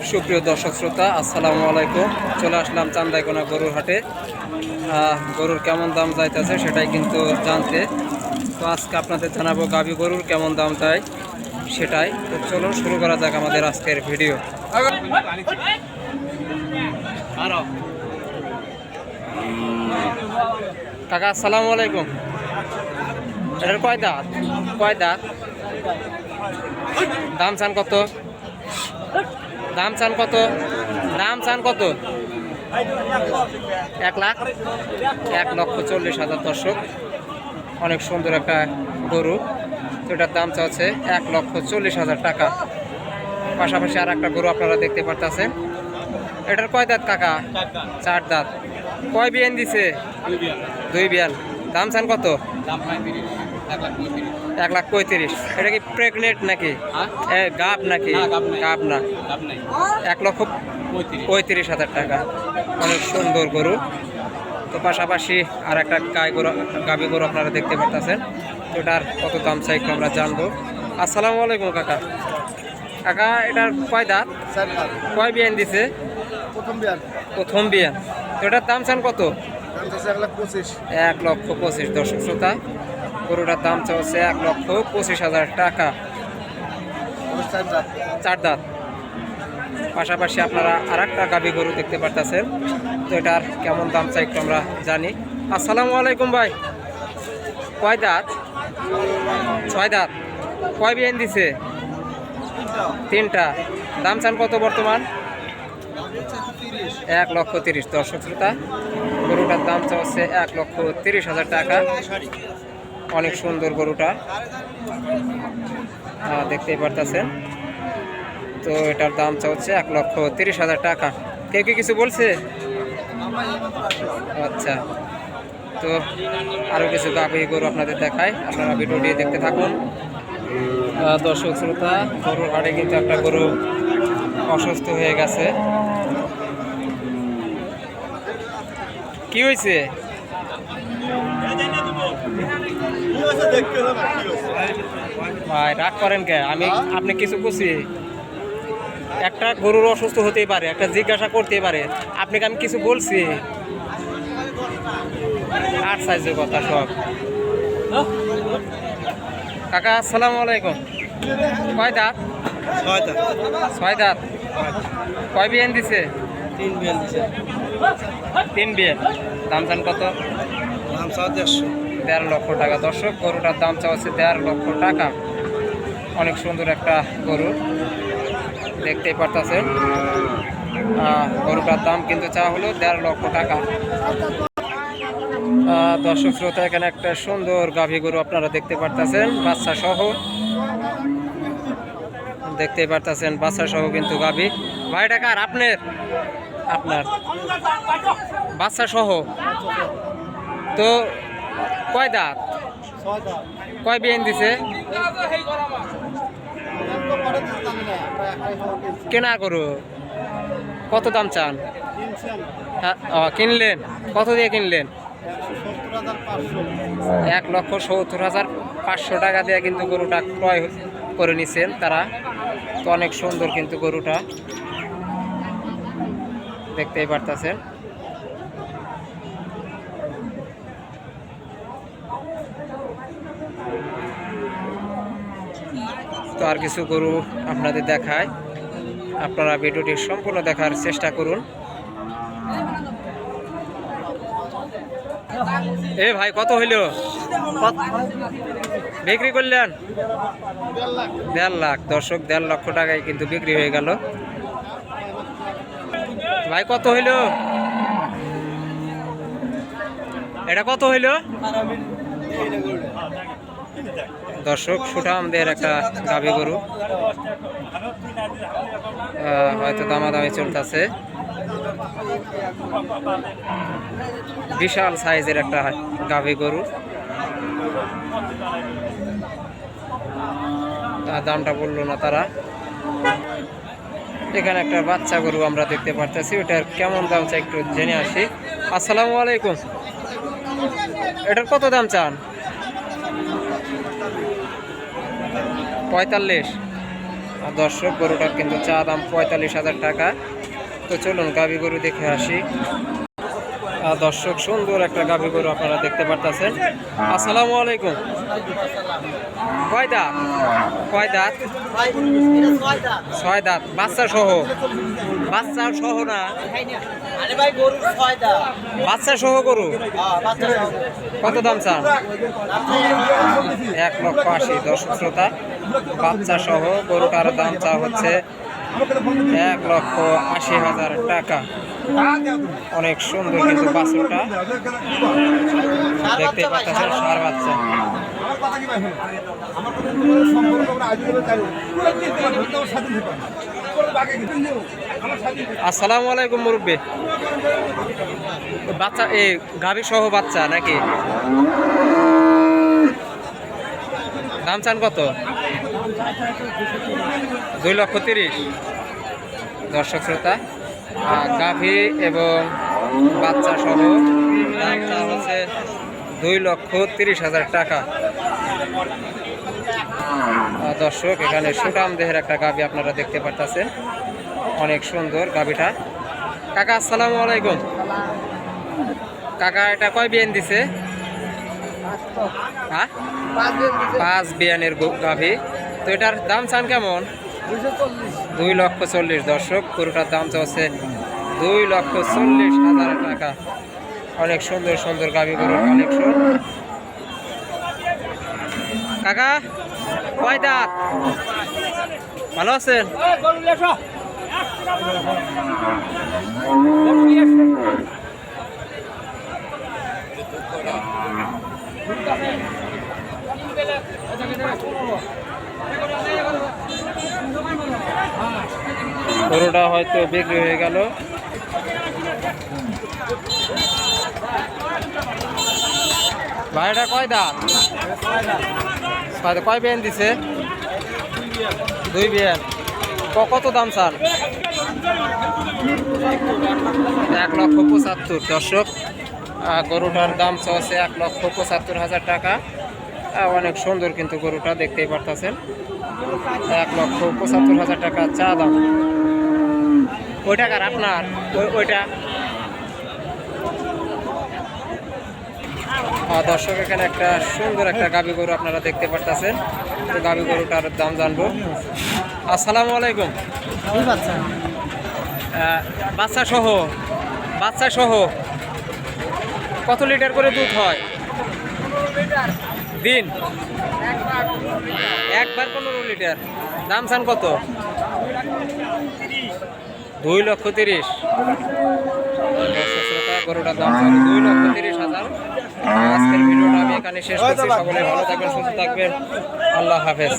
সুপ্রিয় দর্শক শ্রোতা, আসসালামু আলাইকুম। চলে আসলাম চান্দাইকোনা গরুর হাটে। গরুর কেমন দাম যাইতেছে সেটাই কিন্তু জানতে। তো আজকে আপনাদের জানাবো গাভী গরুর কেমন দাম যায় সেটাই। তো চলুন শুরু করা যাক আমাদের আজকের ভিডিও। কাকা আসসালামু আলাইকুম। এটার কয় দাঁত? কয় দাঁত? দাম চান কত? দাম চান কত? দাম চান কত? 1,40,000 দর্শক। অনেক সুন্দর একটা গরু। তো এটার দাম চাচ্ছে 1,40,000 টাকা। পাশাপাশি আর একটা গরু আপনারা দেখতে পারতেছেন। এটার কয় দাঁত কাকা? 4 দাঁত। কয় বিয়ান দিছে? 2 বিয়ান। দাম চান কত? 1,35,000। এটা কি প্রেগনেন্ট নাকি? গাব নাকি? গাব না। 1,35,000 টাকা। অনেক সুন্দর গরু। তো পাশাপাশি আর একটা গাভী গরু আপনারা দেখতে পাচ্ছেন। তো এটার কত দাম চাই একটু আমরা জানবো। আসসালামু আলাইকুম কাকা। কাকা এটার কয় দাঁত? কয় বিয়ান দিছে? প্রথম বিয়ান। তো এটার দাম চান কত? 1,25,000 দর্শক শ্রোতা। গরুটার দাম চাচ্ছে 1,25,000 টাকা। 4 দাঁত। পাশাপাশি আপনারা আর একটা গাভী গরু দেখতে পারতেছেন। তো এটার কেমন দাম চাই একটু আমরা জানি। আসসালামু আলাইকুম ভাই। কয় দাঁত? 6 দাঁত। কয় বিয়ান দিছে? 3টা। দাম চান কত বর্তমান? 1,30,000 দর্শক শ্রোতা। গরুটার দাম চাচ্ছে 1,30,000 টাকা। অনেক সুন্দর গরুটা দেখতেই পারতেছেন। তো এটার দাম চাচ্ছে 1,30,000 টাকা। কে কিছু বলছে? আচ্ছা, তো আরও কিছু গাভী গরু আপনাদের দেখায়, আপনারা ভিডিওটি দেখতে থাকুন। দর্শক শ্রোতা, গরুর হাটে কিন্তু একটা গরু অসুস্থ হয়ে গেছে। কি হয়েছে? ভাই রাগ করেন কে? আপনি কিছু করছি? একটা গরুর অসুস্থ হতেই পারে, একটা জিজ্ঞাসা করতেই পারে। আপনাকে আমি কিছু বলছি? আর সাইজের কথা সব। কাকা আসসালামু আলাইকুম। কয় দাঁত? 6 দাঁত। কয় বিয়ান দিছে? 3 বিয়ান দিছে। 3 বিয়ান। দাম চান কত? দাম চাও 1,50,000 লক্ষ টাকা। দর্শক, গরুটার দাম চাচ্ছে 1,50,000 লক্ষ টাকা। অনেক সুন্দর একটা গরু দেখতেই পারতেছেন। গরুটার দাম কিন্তু চাওয়া হলো 1,50,000 লক্ষ টাকা। দর্শক শ্রোতা, এখানে একটা সুন্দর গাভী গরু আপনারা দেখতে পারতেছেন, বাচ্চা সহ। দেখতেই পারতেছেন বাচ্চা সহ কিন্তু গাভী। ভাই টাকার আপনার বাচ্চা সহ। তো কয় দাঁত? কয় বিয়ান দিছে? কেনা গরু। কত দাম চান? কিনলেন? কত দিয়ে কিনলেন? 1,70,500 টাকা দিয়ে কিন্তু গরুটা ক্রয় করে নিছেন তারা। তো অনেক সুন্দর কিন্তু গরুটা দেখতেই পারতেছেন। তো আর কিছু গরু আপনাদের দেখায়, আপনারা ভিডিওটি সম্পূর্ণ দেখার চেষ্টা করুন। এ ভাই কত হইল? বিক্রি করলেন? 1,50,000 লাখ। দর্শক, 1,50,000 লক্ষ টাকায় কিন্তু বিক্রি হয়ে গেল। ভাই কত হইল? এটা কত হইল? দর্শক, সুঠামদের একটা গাভী গরু, হয়তো দামাদামি চলতেছে। বিশাল সাইজের একটা গাভী গরু। দামটা বললো না তারা। এখানে একটা বাচ্চা গরু আমরা দেখতে পারতেছি, ওটার কেমন দাম চাই একটু জেনে আসি। আসসালামু আলাইকুম। এটার কত দাম চান? 45। আর দর্শক গরুটার কিন্তু চা দাম 45,000 টাকা। তো চলুন গাভী গরু দেখে আসি। দর্শক সুন্দর একটা গাভী গরু আপনারা দেখতে পারতেছেন। আসসালামু আলাইকুম। কয় দাঁত? কয় দাঁত? 6 দাঁত। বাচ্চা সহ? বাচ্চা সহ না, বাচ্চা সহ গরু। কত দাম চান? 1,80,000। দর্শক শ্রোতা, বাচ্চা সহ গরুটার দাম চা হচ্ছে 1,80,000 টাকা। অনেক সুন্দর কিন্তু বাছুরটা দেখতে পাচ্ছেন, ষাঁড় বাচ্চা। আসসালামু আলাইকুম মুরব্বী। বাচ্চা এই গাভী সহ বাচ্চা নাকি? দাম চান কত? 2,30,000। দর্শক শ্রোতা, গাভী এবং বাচ্চা সহ দাম চা হচ্ছে 2,30,000 টাকা। দর্শক, এখানে সুটাম দেহের একটা গাভী আপনারা দেখতে পারতেছেন, অনেক সুন্দর গাভীটা। কাকা আসসালামু আলাইকুম। কাকা এটা কয় বিয়ান দিছে? হ্যাঁ, 5 বিয়ানের গাভী। তো এটার দাম চান কেমন? 2,40,000। দর্শক, গরুটার দাম হচ্ছে 2,40,000 টাকা। অনেক সুন্দর সুন্দর গাভী গরুর কালেকশন। কাকা কয় দাঁত? ভালো আছেন? গরুটা হয়তো বিক্রি হয়ে গেল। ভাইটা কয় দাঁত? কয় বিয়ান দিছে? 2 বিয়ান। কত দাম চান? 1,75,000। দর্শক, গরুটার দাম চলছে 1,75,000 টাকা। অনেক সুন্দর কিন্তু গরুটা দেখতেই পারতেছেন। 1,75,000 টাকা চা দাম। ওই টাকার আপনার ওইটা। দর্শক, এখানে একটা সুন্দর একটা গাভী গরু আপনারা দেখতে পারতেছেন। তো গাভী গরুটার দাম জানবো। আসসালামু আলাইকুম। বাচ্চা সহ? বাচ্চা সহ কত লিটার করে দুধ হয় দিন? একবার 15 লিটার। দাম চান কত? 2,30,000। গরুটার দাম 2,30,000। আজকের ভিডিওটা আমি এখানে শেষ করছি। সকলে ভালো থাকবেন, সুস্থ থাকবেন। আল্লাহ হাফেজ।